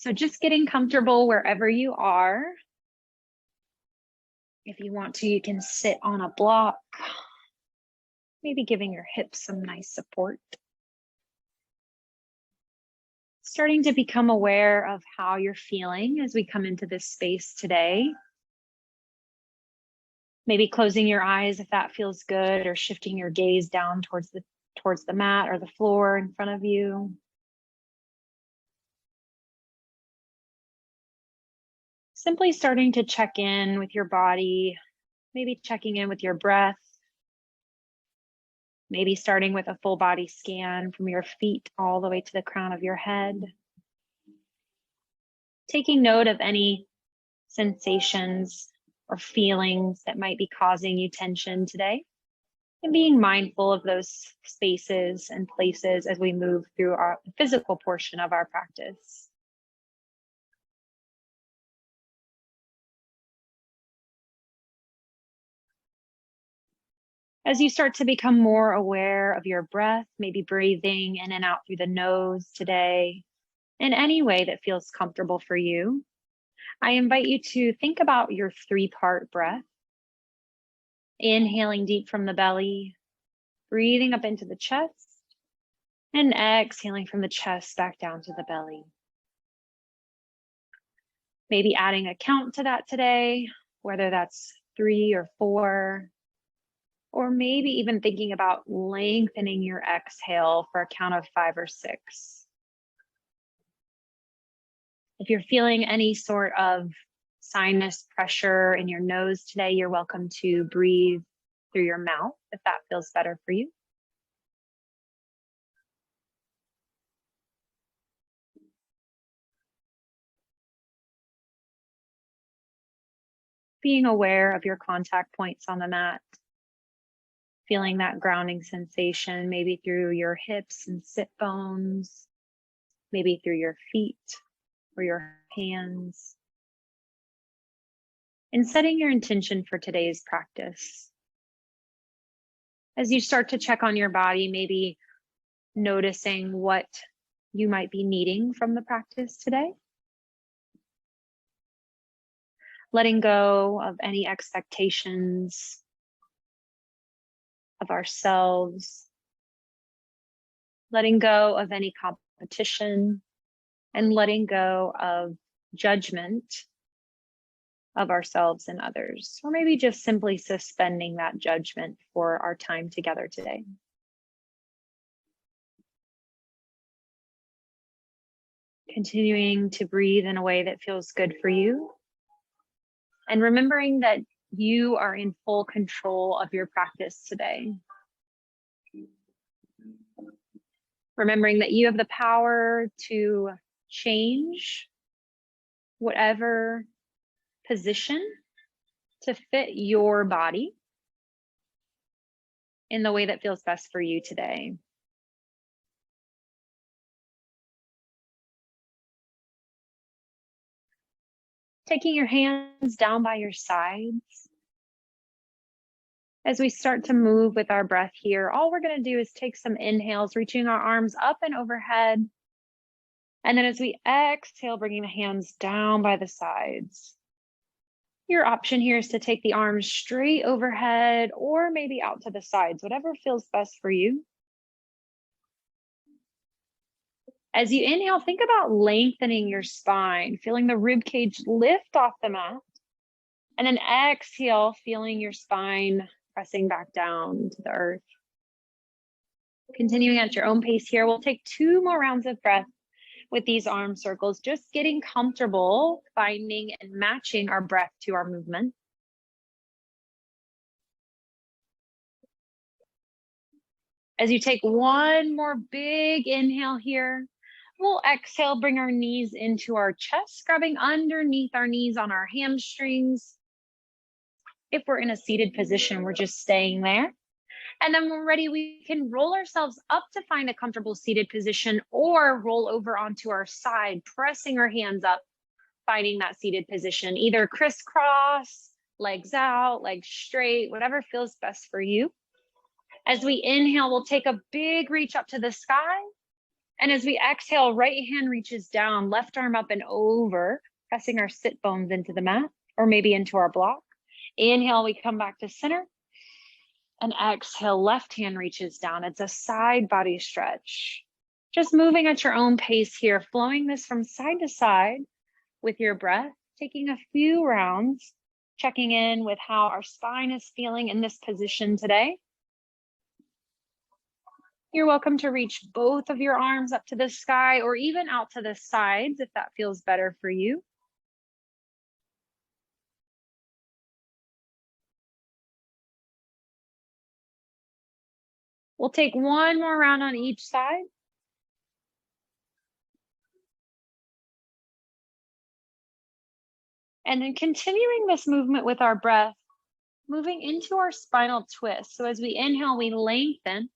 So just getting comfortable wherever you are. If you want to, you can sit on a block, maybe giving your hips some nice support. Starting to become aware of how you're feeling as we come into this space today. Maybe closing your eyes if that feels good, or shifting your gaze down towards the mat or the floor in front of you. Simply starting to check in with your body, maybe checking in with your breath, maybe starting with a full body scan from your feet all the way to the crown of your head. Taking note of any sensations or feelings that might be causing you tension today, and being mindful of those spaces and places as we move through our physical portion of our practice. As you start to become more aware of your breath, maybe breathing in and out through the nose today, in any way that feels comfortable for you, I invite you to think about your 3-part breath. Inhaling deep from the belly, breathing up into the chest, and exhaling from the chest back down to the belly. Maybe adding a count to that today, whether that's 3 or 4, or maybe even thinking about lengthening your exhale for a count of 5 or 6. If you're feeling any sort of sinus pressure in your nose today, you're welcome to breathe through your mouth if that feels better for you. Being aware of your contact points on the mat, feeling that grounding sensation, maybe through your hips and sit bones, maybe through your feet or your hands. And setting your intention for today's practice. As you start to check on your body, maybe noticing what you might be needing from the practice today. Letting go of any expectations of ourselves. Letting go of any competition, and letting go of judgment of ourselves and others, or maybe just simply suspending that judgment for our time together today. Continuing to breathe in a way that feels good for you, and remembering that you are in full control of your practice today. Remembering that you have the power to change whatever position to fit your body in the way that feels best for you today. Taking your hands down by your sides. As we start to move with our breath here, all we're going to do is take some inhales, reaching our arms up and overhead. And then as we exhale, bringing the hands down by the sides. Your option here is to take the arms straight overhead or maybe out to the sides, whatever feels best for you. As you inhale, think about lengthening your spine, feeling the rib cage lift off the mat. And then exhale, feeling your spine pressing back down to the earth. Continuing at your own pace here, we'll take 2 more rounds of breath with these arm circles, just getting comfortable finding and matching our breath to our movement. As you take one more big inhale here, we'll exhale, bring our knees into our chest, grabbing underneath our knees on our hamstrings. If we're in a seated position, we're just staying there. And then when we're ready, we can roll ourselves up to find a comfortable seated position, or roll over onto our side, pressing our hands up, finding that seated position, either crisscross, legs out, legs straight, whatever feels best for you. As we inhale, we'll take a big reach up to the sky. And as we exhale, right hand reaches down, left arm up and over, pressing our sit bones into the mat or maybe into our block. Inhale, we come back to center. And exhale, left hand reaches down. It's a side body stretch. Just moving at your own pace here, flowing this from side to side with your breath, taking a few rounds, checking in with how our spine is feeling in this position today. You're welcome to reach both of your arms up to the sky or even out to the sides if that feels better for you. We'll take one more round on each side. And then continuing this movement with our breath, moving into our spinal twist. So as we inhale, we lengthen.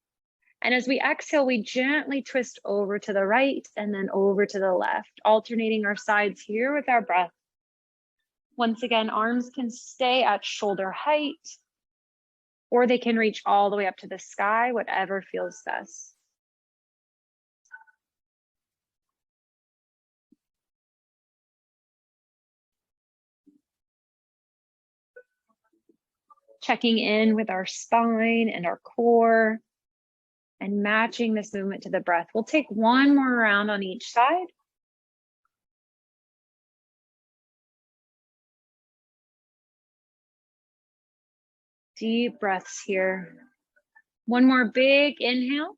And as we exhale, we gently twist over to the right and then over to the left, alternating our sides here with our breath. Once again, arms can stay at shoulder height, or they can reach all the way up to the sky, whatever feels best. Checking in with our spine and our core and matching this movement to the breath. We'll take one more round on each side. Deep breaths here. One more big inhale.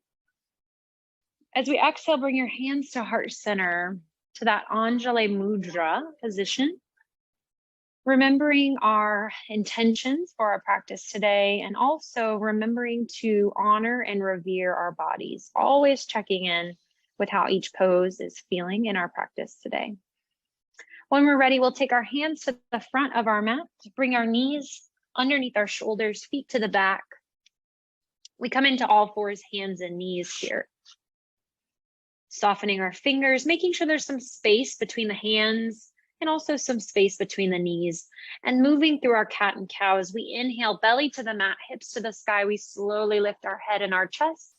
As we exhale, bring your hands to heart center, to that Anjali Mudra position. Remembering our intentions for our practice today, and also remembering to honor and revere our bodies, always checking in with how each pose is feeling in our practice today. When we're ready, we'll take our hands to the front of our mat, bring our knees underneath our shoulders, feet to the back. We come into all fours, hands and knees here. Softening our fingers, making sure there's some space between the hands and also some space between the knees, and moving through our cat and cow. As we inhale, belly to the mat, hips to the sky, we slowly lift our head and our chest.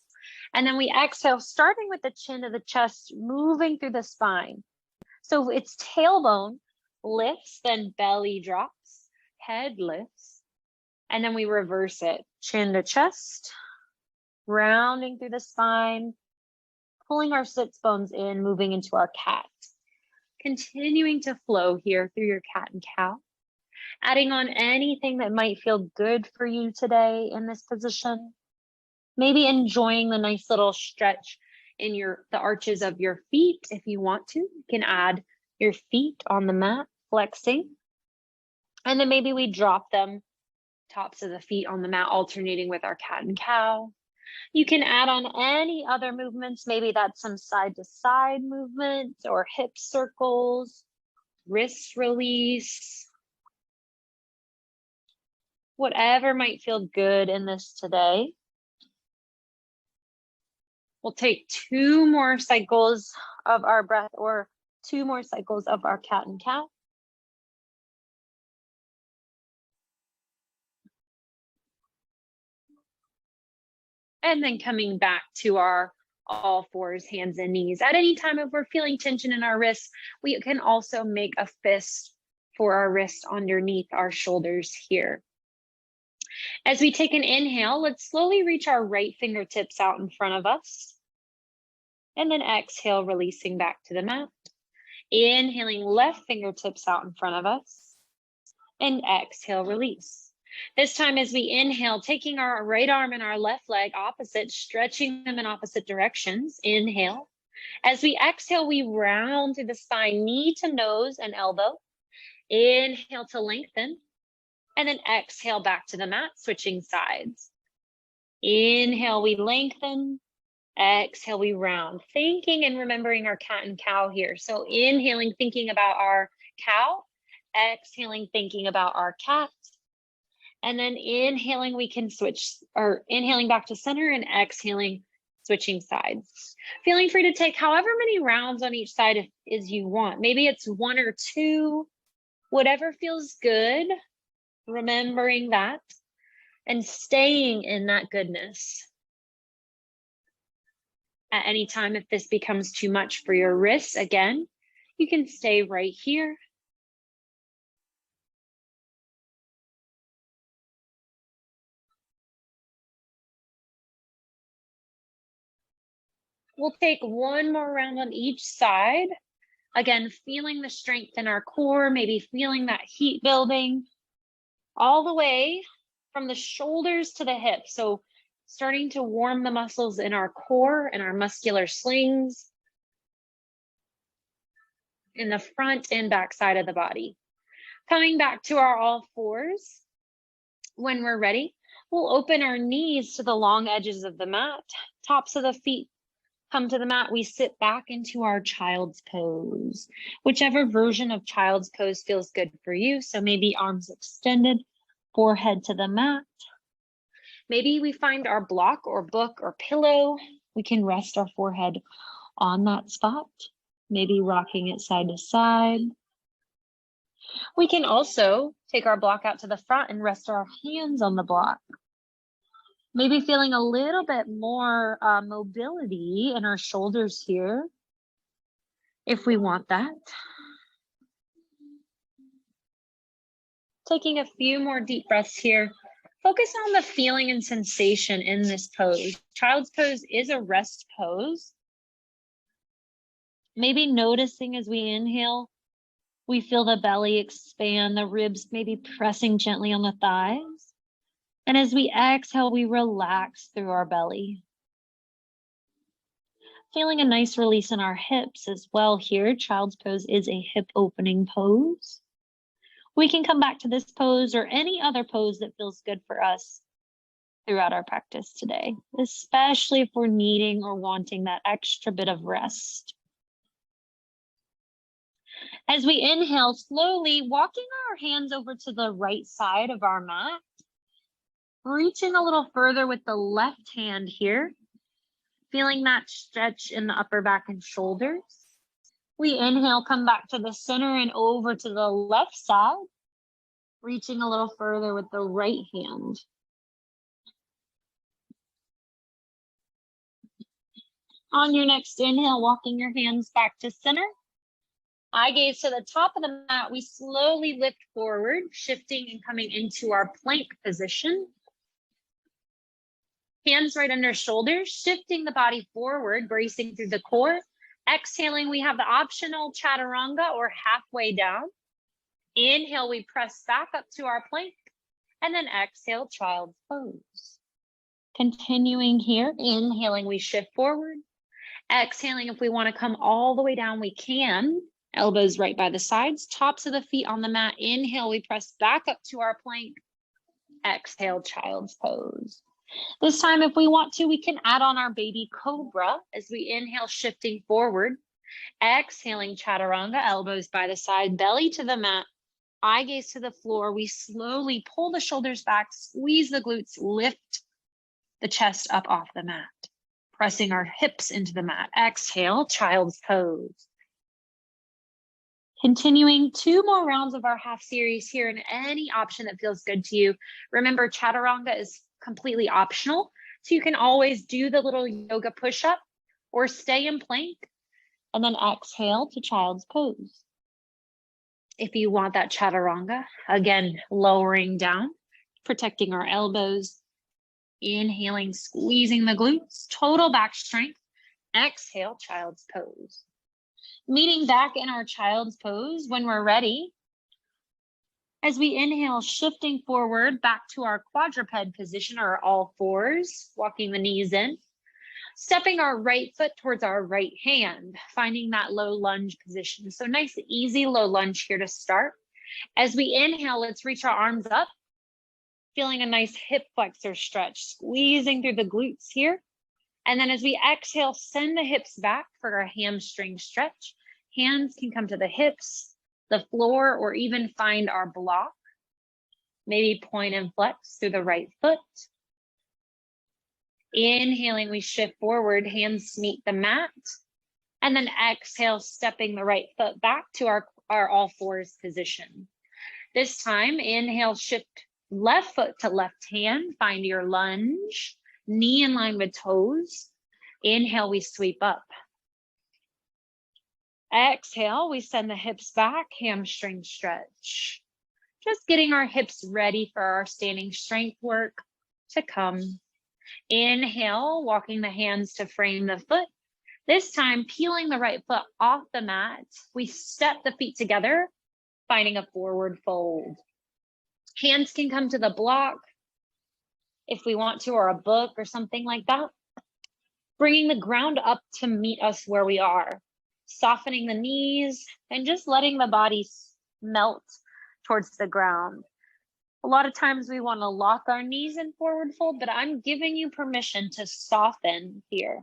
And then we exhale, starting with the chin to the chest, moving through the spine. So it's tailbone lifts, then belly drops, head lifts, and then we reverse it. Chin to chest, rounding through the spine, pulling our sits bones in, moving into our cat. Continuing to flow here through your cat and cow, adding on anything that might feel good for you today in this position. Maybe enjoying the nice little stretch in the arches of your feet. If you want to, you can add your feet on the mat, flexing. And then maybe we drop them, tops of the feet on the mat, alternating with our cat and cow. You can add on any other movements. Maybe that's some side to side movement or hip circles, wrist release, whatever might feel good in this today. We'll take 2 more cycles of our breath, or 2 more cycles of our cat and cow. And then coming back to our all fours, hands and knees. At any time, if we're feeling tension in our wrists, we can also make a fist for our wrist underneath our shoulders here. As we take an inhale, let's slowly reach our right fingertips out in front of us. And then exhale, releasing back to the mat. Inhaling, left fingertips out in front of us. And exhale, release. This time as we inhale, taking our right arm and our left leg opposite, stretching them in opposite directions. Inhale. As we exhale, we round through the spine, knee to nose and elbow. Inhale to lengthen. And then exhale back to the mat, switching sides. Inhale, we lengthen. Exhale, we round. Thinking and remembering our cat and cow here. So inhaling, thinking about our cow. Exhaling, thinking about our cat. And then inhaling, we can switch, or inhaling back to center and exhaling, switching sides. Feeling free to take however many rounds on each side as you want. Maybe it's 1 or 2, whatever feels good. Remembering that and staying in that goodness. At any time, if this becomes too much for your wrists, again, you can stay right here. We'll take one more round on each side. Again, feeling the strength in our core, maybe feeling that heat building all the way from the shoulders to the hips. So starting to warm the muscles in our core and our muscular slings in the front and back side of the body. Coming back to our all fours. When we're ready, we'll open our knees to the long edges of the mat, tops of the feet come to the mat. We sit back into our child's pose, whichever version of child's pose feels good for you. So maybe arms extended, forehead to the mat. Maybe we find our block or book or pillow. We can rest our forehead on that spot, maybe rocking it side to side. We can also take our block out to the front and rest our hands on the block. Maybe feeling a little bit more mobility in our shoulders here, if we want that. Taking a few more deep breaths here. Focus on the feeling and sensation in this pose. Child's pose is a rest pose. Maybe noticing as we inhale, we feel the belly expand, the ribs maybe pressing gently on the thighs. And as we exhale, we relax through our belly. Feeling a nice release in our hips as well here. Child's pose is a hip opening pose. We can come back to this pose or any other pose that feels good for us throughout our practice today, especially if we're needing or wanting that extra bit of rest. As we inhale, slowly walking our hands over to the right side of our mat, reaching a little further with the left hand here, feeling that stretch in the upper back and shoulders. We inhale, come back to the center and over to the left side, reaching a little further with the right hand. On your next inhale, walking your hands back to center. Eye gaze to the top of the mat, we slowly lift forward, shifting and coming into our plank position. Hands right under shoulders, shifting the body forward, bracing through the core. Exhaling, we have the optional chaturanga or halfway down. Inhale, we press back up to our plank, and then exhale, child's pose. Continuing here, inhaling, we shift forward. Exhaling, if we want to come all the way down, we can. Elbows right by the sides, tops of the feet on the mat. Inhale, we press back up to our plank. Exhale, child's pose. This time, if we want to, we can add on our baby cobra as we inhale, shifting forward. Exhaling, chaturanga, elbows by the side, belly to the mat, eye gaze to the floor. We slowly pull the shoulders back, squeeze the glutes, lift the chest up off the mat, pressing our hips into the mat. Exhale, child's pose. Continuing 2 more rounds of our half series here in any option that feels good to you. Remember, chaturanga is completely optional, so you can always do the little yoga push-up or stay in plank and then exhale to child's pose. If you want that chaturanga, again, lowering down, protecting our elbows, inhaling, squeezing the glutes, total back strength. Exhale, child's pose. Meeting back in our child's pose when we're ready. As we inhale, shifting forward back to our quadruped position or all fours, walking the knees in, stepping our right foot towards our right hand, finding that low lunge position. So nice, easy low lunge here to start. As we inhale, let's reach our arms up, feeling a nice hip flexor stretch, squeezing through the glutes here. And then as we exhale, send the hips back for our hamstring stretch. Hands can come to the hips, the floor, or even find our block. Maybe point and flex through the right foot. Inhaling, we shift forward, hands meet the mat. And then exhale, stepping the right foot back to our all fours position. This time, inhale, shift left foot to left hand, find your lunge, knee in line with toes. Inhale, we sweep up. Exhale, we send the hips back, hamstring stretch. Just getting our hips ready for our standing strength work to come. Inhale, walking the hands to frame the foot. This time, peeling the right foot off the mat. We step the feet together, finding a forward fold. Hands can come to the block if we want to, or a book or something like that. Bringing the ground up to meet us where we are. Softening the knees and just letting the body melt towards the ground. A lot of times we want to lock our knees in forward fold, but I'm giving you permission to soften here.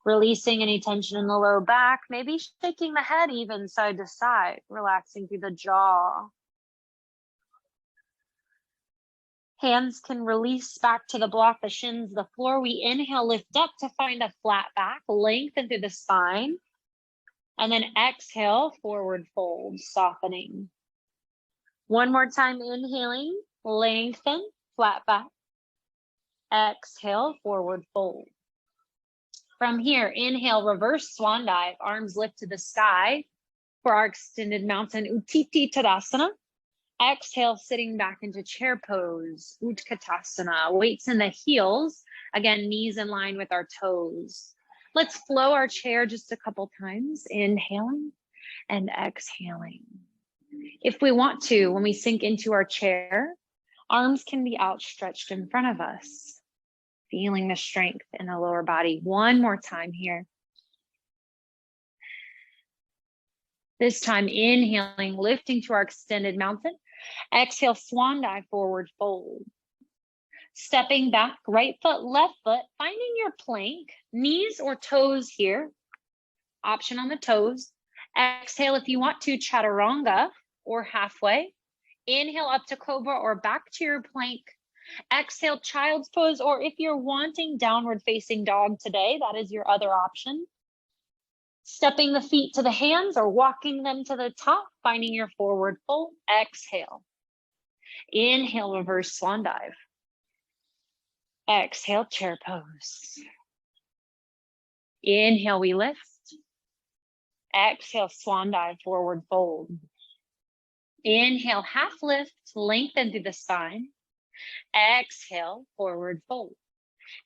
Releasing any tension in the low back, maybe shaking the head even side to side, relaxing through the jaw. Hands can release back to the block, the shins, the floor. We inhale, lift up to find a flat back, lengthen through the spine. And then exhale, forward fold, softening. One more time, inhaling, lengthen, flat back. Exhale, forward fold. From here, inhale, reverse swan dive, arms lift to the sky for our extended mountain Uttiti Tadasana. Exhale, sitting back into chair pose, Utkatasana. Weights in the heels. Again, knees in line with our toes. Let's flow our chair just a couple times, inhaling and exhaling. If we want to, when we sink into our chair, arms can be outstretched in front of us, feeling the strength in the lower body. One more time here. This time, inhaling, lifting to our extended mountain. Exhale, swan dive, forward fold. Stepping back, right foot, left foot, finding your plank, knees or toes here. Option on the toes. Exhale if you want to, chaturanga or halfway. Inhale up to cobra or back to your plank. Exhale, child's pose, or if you're wanting downward facing dog today, that is your other option. Stepping the feet to the hands or walking them to the top, finding your forward fold. Exhale. Inhale, reverse swan dive. Exhale, chair pose. Inhale, we lift. Exhale, swan dive, forward fold. Inhale, half lift, lengthen through the spine. Exhale, forward fold.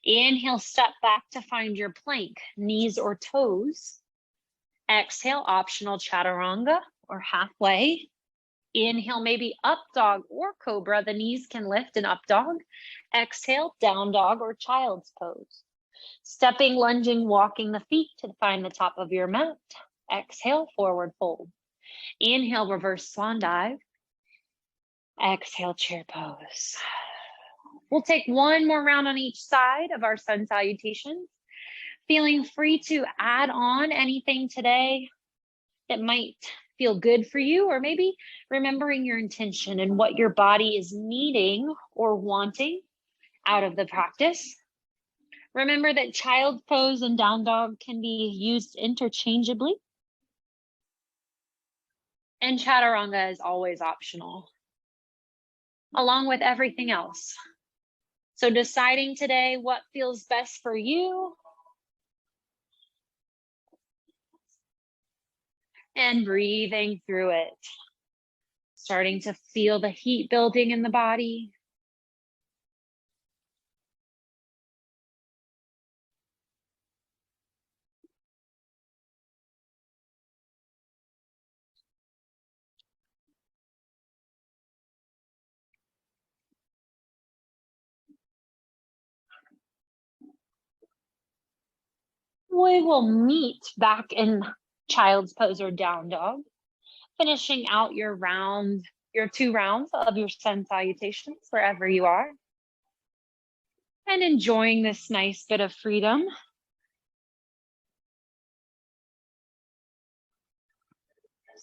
Inhale, step back to find your plank, knees or toes. Exhale, optional chaturanga or halfway. Inhale, maybe up dog or cobra. The knees can lift in up dog. Exhale, down dog or child's pose. Stepping, lunging, walking the feet to find the top of your mat. Exhale, forward fold. Inhale, reverse swan dive. Exhale, chair pose. We'll take one more round on each side of our sun salutations. Feeling free to add on anything today that might feel good for you, or maybe remembering your intention and what your body is needing or wanting out of the practice. Remember that child's pose and down dog can be used interchangeably. And chaturanga is always optional, along with everything else. So deciding today what feels best for you and breathing through it. Starting to feel the heat building in the body. We will meet back in child's pose or down dog, finishing out your round, your 2 rounds of your sun salutations wherever you are, and enjoying this nice bit of freedom.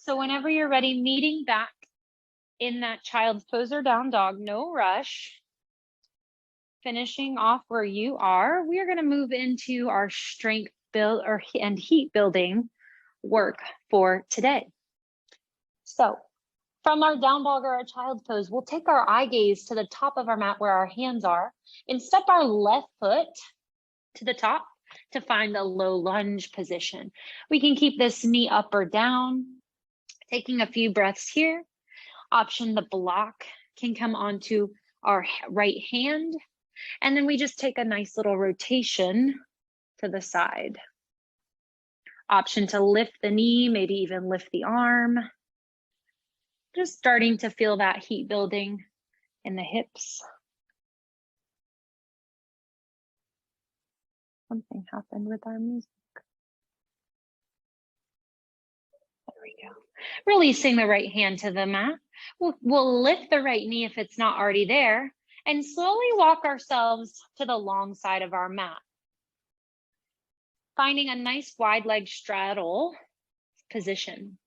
So whenever you're ready, meeting back in that child's pose or down dog, no rush. Finishing off where you are, we are going to move into our strength build and heat building work for today. So from our down dog or our child's pose, we'll take our eye gaze to the top of our mat where our hands are and step our left foot to the top, to find a low lunge position. We can keep this knee up or down, taking a few breaths here. Option the block can come onto our right hand, and then we just take a nice little rotation to the side. Option to lift the knee, maybe even lift the arm. Just starting to feel that heat building in the hips. Something happened with our music. There we go. Releasing the right hand to the mat. We'll lift the right knee if it's not already there, and slowly walk ourselves to the long side of our mat. Finding a nice wide leg straddle position.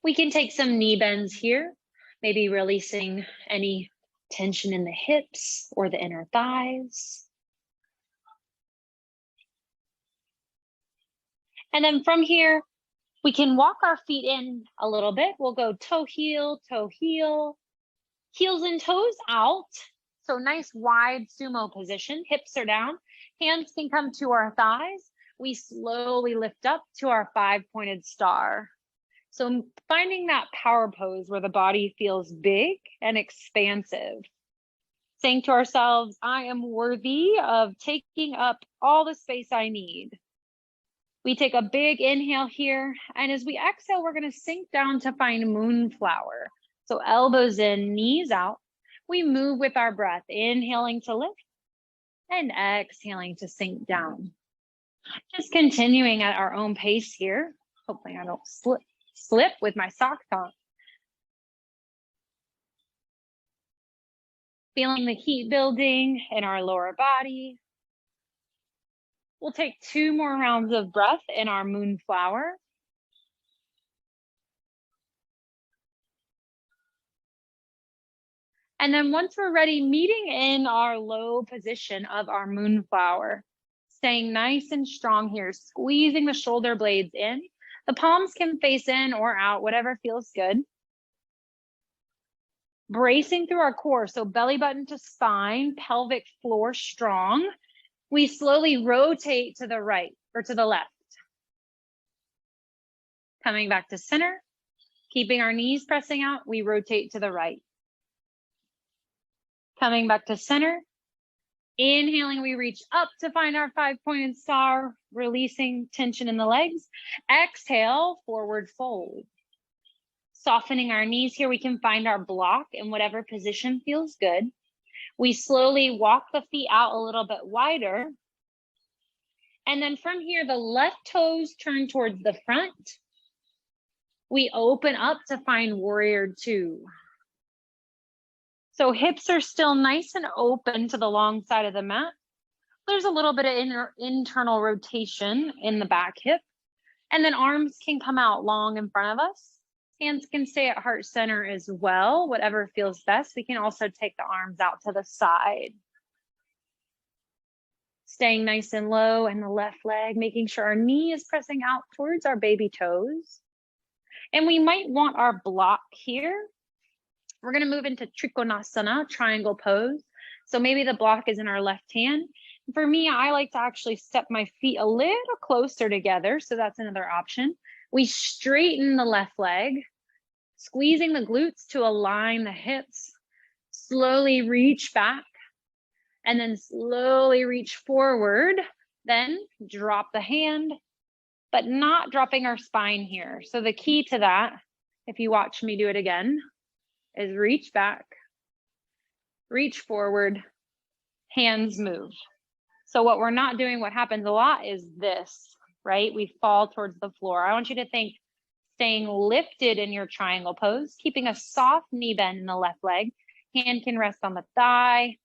We can take some knee bends here, maybe releasing any tension in the hips or the inner thighs. And then from here, we can walk our feet in a little bit. We'll go toe heel, heels and toes out. So nice wide sumo position, hips are down, hands can come to our thighs. We slowly lift up to our 5-pointed star. So finding that power pose where the body feels big and expansive. Saying to ourselves, I am worthy of taking up all the space I need. We take a big inhale here, and as we exhale, we're going to sink down to find moonflower. So elbows in, knees out. We move with our breath, inhaling to lift and exhaling to sink down. Just continuing at our own pace here. Hopefully I don't slip with my socks on. Feeling the heat building in our lower body. We'll take 2 more rounds of breath in our moonflower. And then once we're ready, meeting in our low position of our moonflower, staying nice and strong here, squeezing the shoulder blades in. The palms can face in or out, whatever feels good. Bracing through our core, so belly button to spine, pelvic floor strong. We slowly rotate to the right or to the left. Coming back to center, keeping our knees pressing out, we rotate to the right. Coming back to center, inhaling, we reach up to find our 5-pointed star, releasing tension in the legs. Exhale, forward fold. Softening our knees here, we can find our block in whatever position feels good. We slowly walk the feet out a little bit wider. And then from here, the left toes turn towards the front. We open up to find warrior 2. So hips are still nice and open to the long side of the mat. There's a little bit of internal rotation in the back hip. And then arms can come out long in front of us. Hands can stay at heart center as well, whatever feels best. We can also take the arms out to the side. Staying nice and low in the left leg, making sure our knee is pressing out towards our baby toes. And we might want our block here. We're going to move into Trikonasana, triangle pose. So maybe the block is in our left hand. For me, I like to actually step my feet a little closer together. So that's another option. We straighten the left leg, squeezing the glutes to align the hips. Slowly reach back and then slowly reach forward. Then drop the hand, but not dropping our spine here. So the key to that, if you watch me do it again, is reach back, reach forward, hands move. So what we're not doing, what happens a lot is this, right? We fall towards the floor. I want you to think staying lifted in your triangle pose, keeping a soft knee bend in the left leg. Hand can rest on the thigh,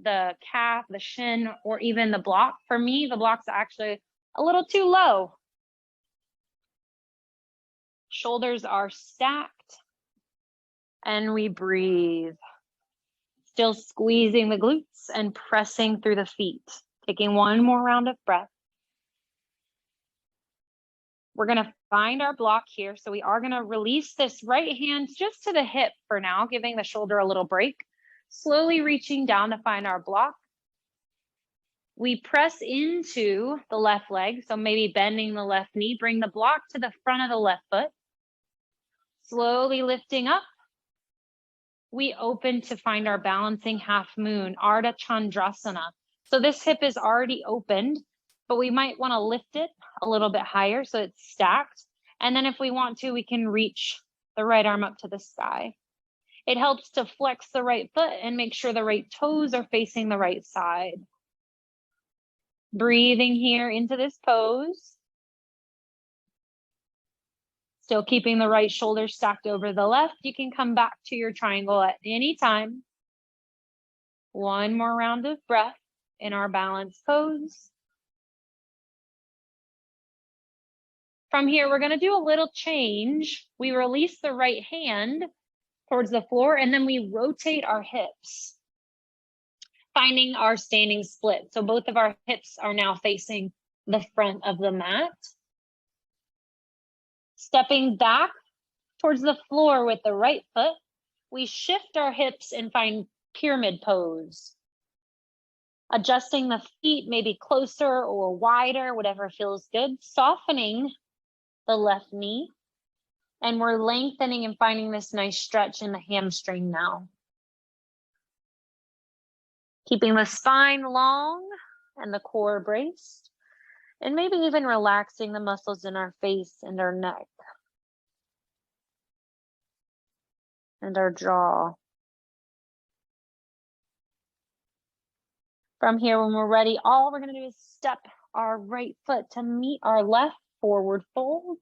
the calf, the shin, or even the block. For me, the block's actually a little too low. Shoulders are stacked. And we breathe. Still squeezing the glutes and pressing through the feet. Taking one more round of breath. We're going to find our block here. So we are going to release this right hand just to the hip for now, giving the shoulder a little break. Slowly reaching down to find our block. We press into the left leg, so maybe bending the left knee, bring the block to the front of the left foot. Slowly lifting up, we open to find our balancing half moon, Ardha Chandrasana. So this hip is already opened, but we might want to lift it a little bit higher so it's stacked. And then if we want to, we can reach the right arm up to the sky. It helps to flex the right foot and make sure the right toes are facing the right side. Breathing here into this pose. Still keeping the right shoulder stacked over the left. You can come back to your triangle at any time. One more round of breath in our balanced pose. From here, we're going to do a little change. We release the right hand towards the floor, and then we rotate our hips, finding our standing split. So both of our hips are now facing the front of the mat. Stepping back towards the floor with the right foot, we shift our hips and find pyramid pose. Adjusting the feet maybe closer or wider, whatever feels good. Softening the left knee. And we're lengthening and finding this nice stretch in the hamstring now. Keeping the spine long and the core braced. And maybe even relaxing the muscles in our face and our neck. And our jaw. From here, when we're ready, all we're going to do is step our right foot to meet our left forward fold.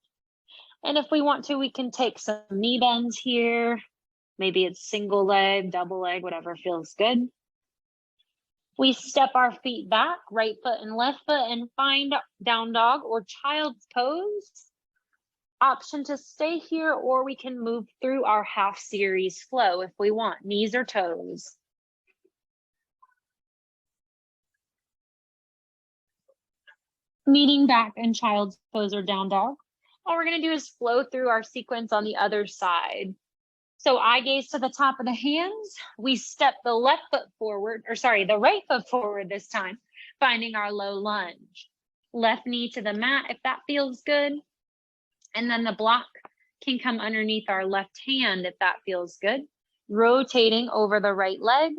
And if we want to, we can take some knee bends here. Maybe it's single leg, double leg, whatever feels good. We step our feet back, right foot and left foot, and find down dog or child's pose. Option to stay here, or we can move through our half series flow if we want, knees or toes. Meeting back in child's pose or down dog. All we're going to do is flow through our sequence on the other side. So eye gaze to the top of the hands. We step the left foot forward, or sorry, the right foot forward this time, finding our low lunge. Left knee to the mat if that feels good. And then the block can come underneath our left hand if that feels good. Rotating over the right leg.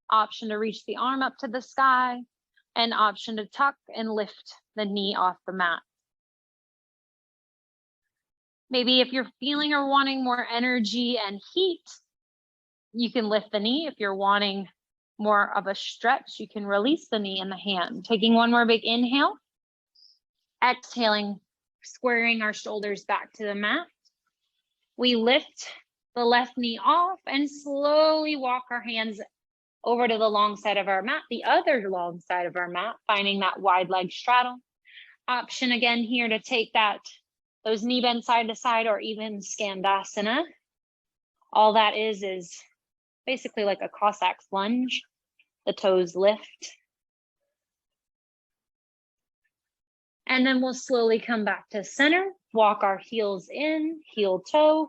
Option to reach the arm up to the sky. And option to tuck and lift the knee off the mat. Maybe if you're feeling or wanting more energy and heat, you can lift the knee. If you're wanting more of a stretch, you can release the knee and the hand. Taking one more big inhale. Exhaling, squaring our shoulders back to the mat. We lift the left knee off and slowly walk our hands over to the long side of our mat, the other long side of our mat, finding that wide leg straddle. Option again here to take those knee bends side to side or even Skandasana. All that is basically like a Cossack lunge. The toes lift. And then we'll slowly come back to center. Walk our heels in, heel toe,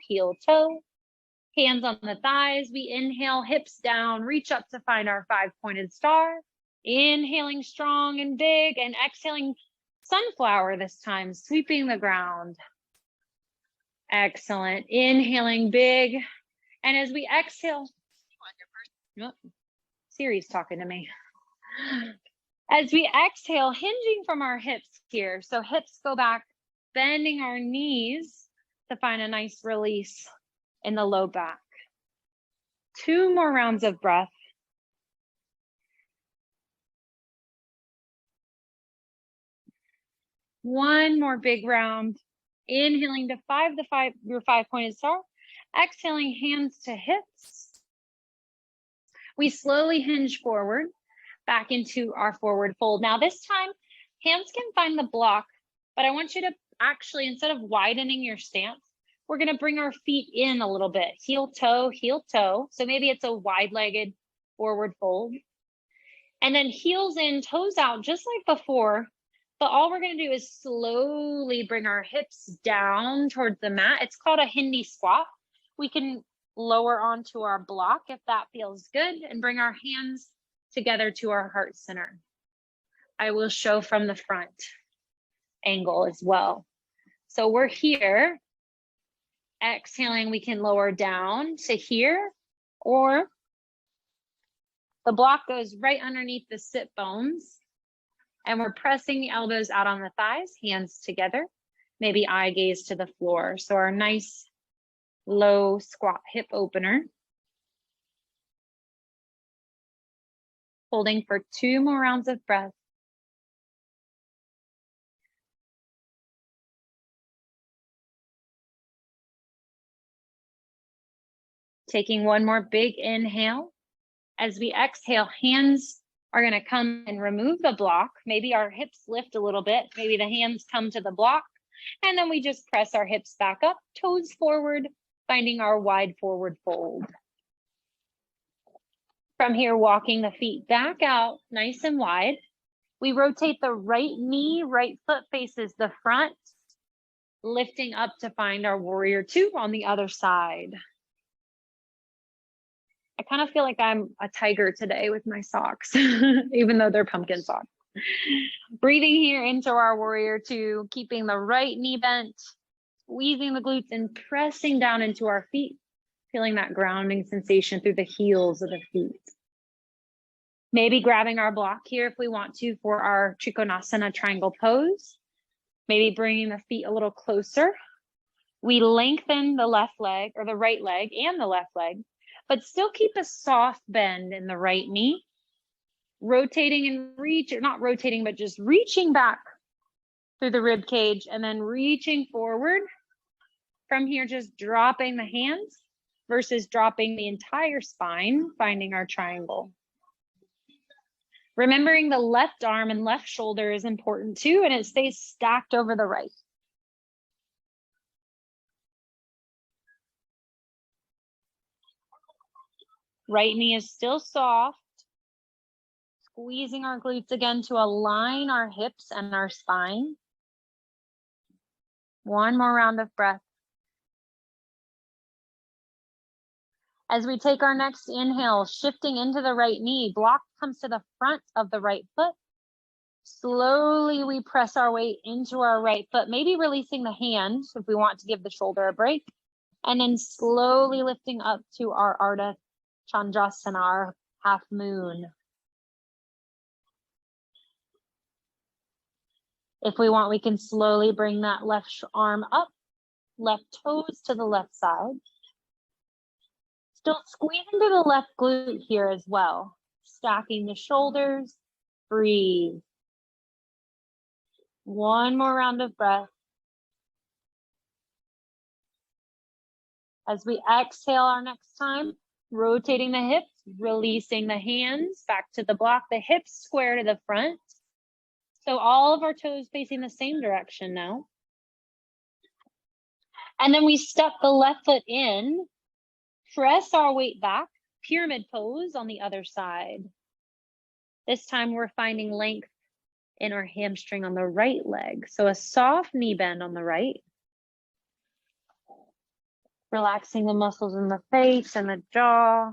hands on the thighs. We inhale, hips down, reach up to find our 5-pointed star. Inhaling strong and big and exhaling sunflower this time, sweeping the ground. Excellent. Inhaling big. And as we exhale, Siri's talking to me. As we exhale, hinging from our hips here. So hips go back, bending our knees to find a nice release in the low back. 2 more rounds of breath. One more big round. Inhaling to your 5-pointed star. Exhaling, hands to hips. We slowly hinge forward, back into our forward fold. Now this time, hands can find the block, but I want you to actually, instead of widening your stance, we're going to bring our feet in a little bit. Heel toe, heel toe. So maybe it's a wide-legged forward fold. And then heels in, toes out, just like before. But all we're going to do is slowly bring our hips down towards the mat. It's called a Hindi squat. We can lower onto our block if that feels good and bring our hands together to our heart center. I will show from the front angle as well. So we're here. Exhaling, we can lower down to here, or the block goes right underneath the sit bones, and we're pressing the elbows out on the thighs, hands together, maybe eye gaze to the floor. So our nice low squat hip opener. Holding for 2 more rounds of breath. Taking one more big inhale. As we exhale, hands are going to come and remove the block. Maybe our hips lift a little bit. Maybe the hands come to the block. And then we just press our hips back up, toes forward, finding our wide forward fold. From here, walking the feet back out, nice and wide. We rotate the right knee, right foot faces the front, lifting up to find our warrior two on the other side. I kind of feel like I'm a tiger today with my socks, even though they're pumpkin socks. Breathing here into our warrior two, keeping the right knee bent, squeezing the glutes and pressing down into our feet, feeling that grounding sensation through the heels of the feet. Maybe grabbing our block here if we want to for our Trikonasana triangle pose. Maybe bringing the feet a little closer. We lengthen the left leg or the right leg and the left leg, but still keep a soft bend in the right knee. Rotating and not rotating, but just reaching back through the rib cage and then reaching forward. From here, just dropping the hands versus dropping the entire spine, finding our triangle. Remembering the left arm and left shoulder is important too, and it stays stacked over the right. Right knee is still soft. Squeezing our glutes again to align our hips and our spine. One more round of breath. As we take our next inhale, shifting into the right knee, block comes to the front of the right foot. Slowly we press our weight into our right foot, maybe releasing the hand if we want to give the shoulder a break. And then slowly lifting up to our Ardha Chandrasana, our half moon. If we want, we can slowly bring that left arm up, left toes to the left side. Still squeeze into the left glute here as well. Stacking the shoulders, breathe. One more round of breath. As we exhale our next time, rotating the hips, releasing the hands back to the block, the hips square to the front. So all of our toes facing the same direction now. And then we step the left foot in, press our weight back, pyramid pose on the other side. This time we're finding length in our hamstring on the right leg. So a soft knee bend on the right. Relaxing the muscles in the face and the jaw.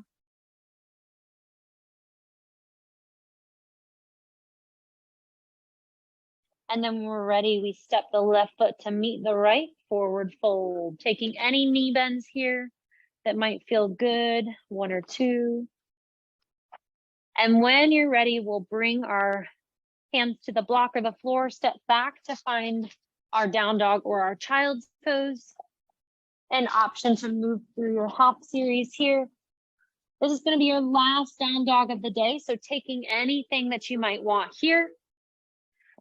And then when we're ready, we step the left foot to meet the right, forward fold. Taking any knee bends here that might feel good, 1 or 2. And when you're ready, we'll bring our hands to the block or the floor, step back to find our down dog or our child's pose. An option to move through your hop series here. This is going to be your last down dog of the day. So taking anything that you might want here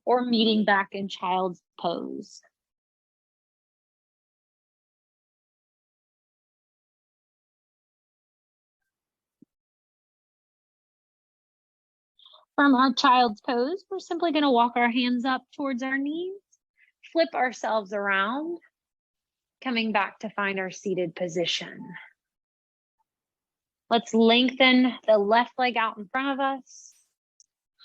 or meeting back in child's pose. From our child's pose, we're simply going to walk our hands up towards our knees, flip ourselves around, coming back to find our seated position. Let's lengthen the left leg out in front of us.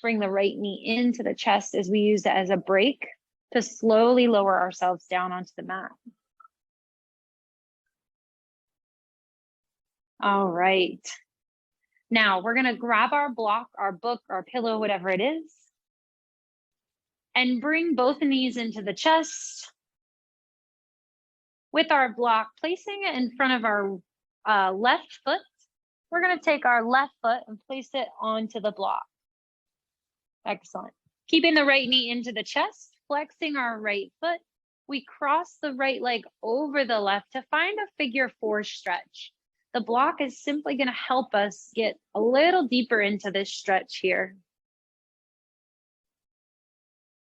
Bring the right knee into the chest as we use it as a break to slowly lower ourselves down onto the mat. All right. Now we're going to grab our block, our book, our pillow, whatever it is. And bring both knees into the chest. With our block, placing it in front of our left foot, we're going to take our left foot and place it onto the block. Excellent. Keeping the right knee into the chest, flexing our right foot. We cross the right leg over the left to find a figure 4 stretch. The block is simply going to help us get a little deeper into this stretch here.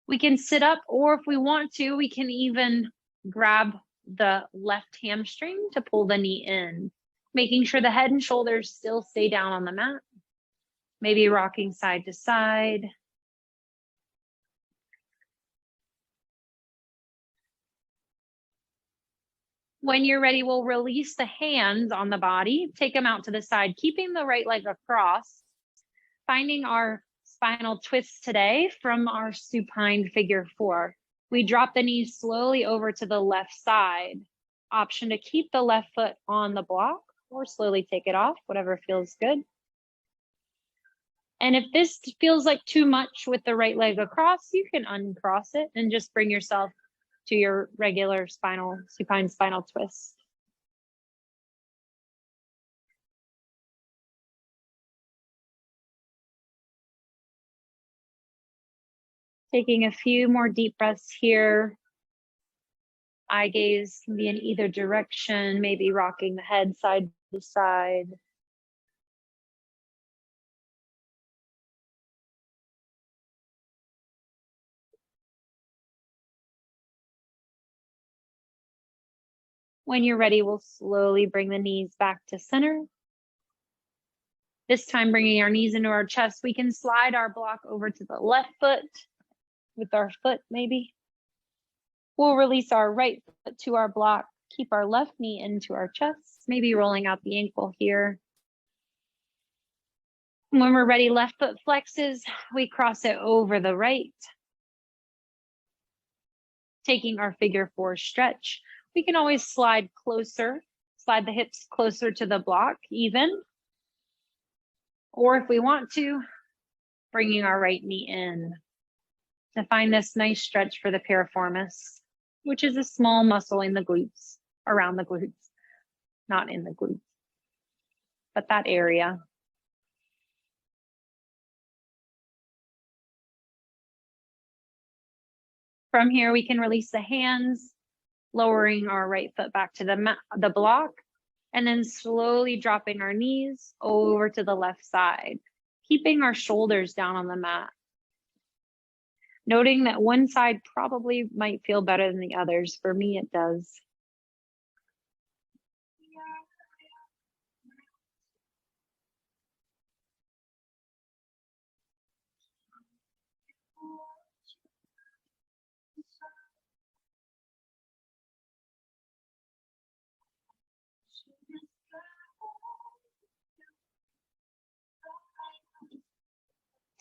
We can sit up, or if we want to, we can even grab the left hamstring to pull the knee in, making sure the head and shoulders still stay down on the mat. Maybe rocking side to side. When you're ready, we'll release the hands on the body, take them out to the side, keeping the right leg across, finding our spinal twist today from our supine figure 4. We drop the knees slowly over to the left side. Option to keep the left foot on the block or slowly take it off, whatever feels good. And if this feels like too much with the right leg across, you can uncross it and just bring yourself to your regular supine spinal twist. Taking a few more deep breaths here. Eye gaze can be in either direction, maybe rocking the head side to side. When you're ready, we'll slowly bring the knees back to center. This time, bringing our knees into our chest, we can slide our block over to the left foot with our foot maybe. We'll release our right foot to our block, keep our left knee into our chest, maybe rolling out the ankle here. When we're ready, left foot flexes, we cross it over the right. Taking our figure 4 stretch, we can always slide closer, slide the hips closer to the block even. Or if we want to, bringing our right knee in to find this nice stretch for the piriformis, which is a small muscle in the glutes, around the glutes, not in the glutes, but that area. From here, we can release the hands, lowering our right foot back to the block, and then slowly dropping our knees over to the left side, keeping our shoulders down on the mat. Noting that one side probably might feel better than the others. For me, it does.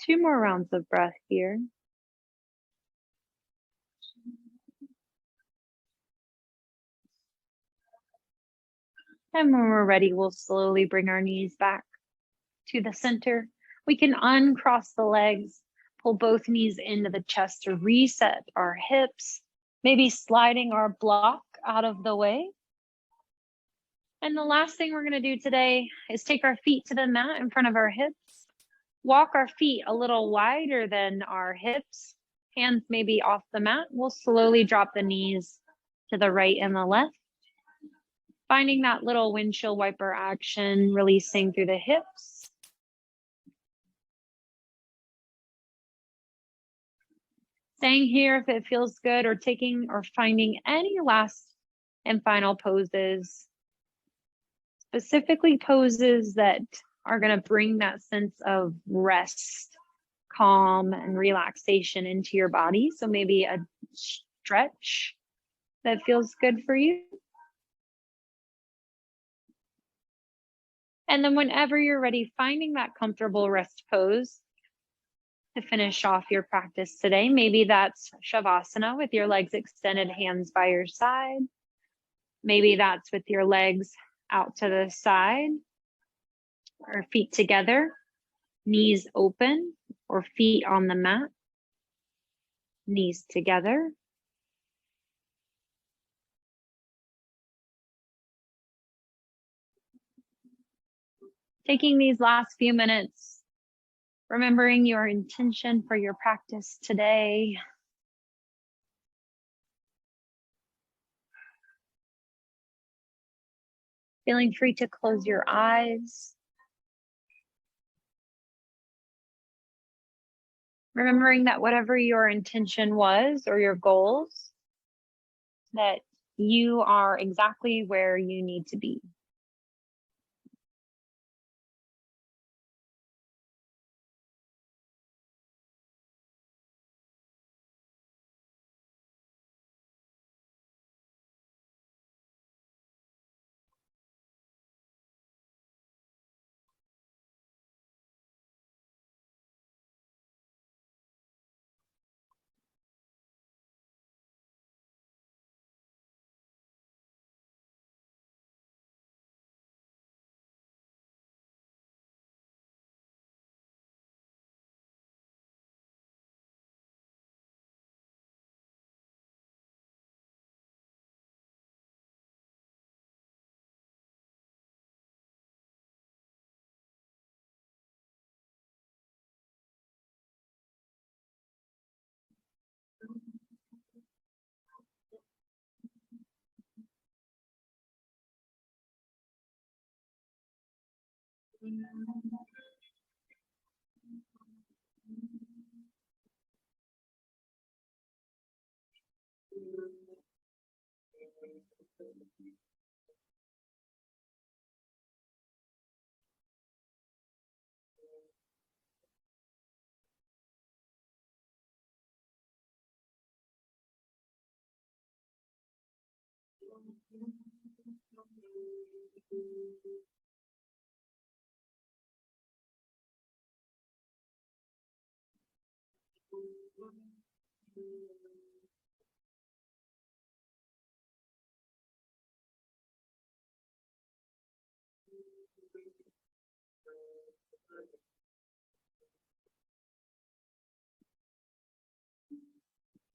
Two more rounds of breath here. And when we're ready, we'll slowly bring our knees back to the center. We can uncross the legs, pull both knees into the chest to reset our hips, maybe sliding our block out of the way. And the last thing we're going to do today is take our feet to the mat in front of our hips. Walk our feet a little wider than our hips, hands maybe off the mat. We'll slowly drop the knees to the right and the left. Finding that little windshield wiper action, releasing through the hips. Staying here if it feels good, or taking or finding any last and final poses. Specifically poses that are going to bring that sense of rest, calm, and relaxation into your body. So maybe a stretch that feels good for you. And then whenever you're ready, finding that comfortable rest pose to finish off your practice today. Maybe that's Shavasana with your legs extended, hands by your side. Maybe that's with your legs out to the side, or feet together, knees open, or feet on the mat. Knees together. Taking these last few minutes, remembering your intention for your practice today. Feeling free to close your eyes. Remembering that whatever your intention was or your goals, that you are exactly where you need to be.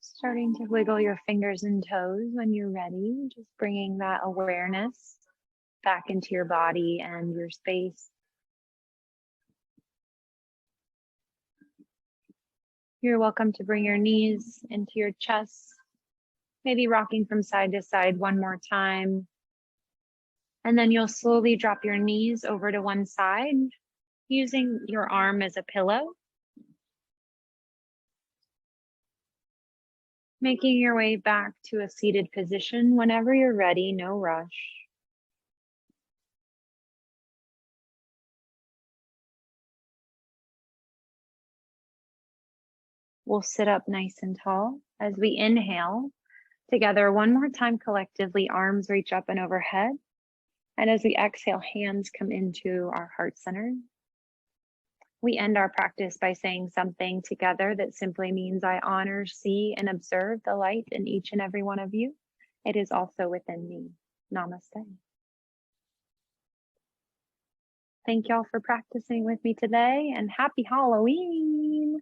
Starting to wiggle your fingers and toes when you're ready, just bringing that awareness back into your body and your space. You're welcome to bring your knees into your chest, maybe rocking from side to side one more time. And then you'll slowly drop your knees over to one side, using your arm as a pillow. Making your way back to a seated position whenever you're ready, no rush. We'll sit up nice and tall as we inhale together one more time collectively, arms reach up and overhead. And as we exhale, hands come into our heart center. We end our practice by saying something together that simply means I honor, see, and observe the light in each and every one of you. It is also within me. Namaste. Thank y'all for practicing with me today, and happy Halloween.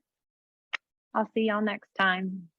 I'll see y'all next time.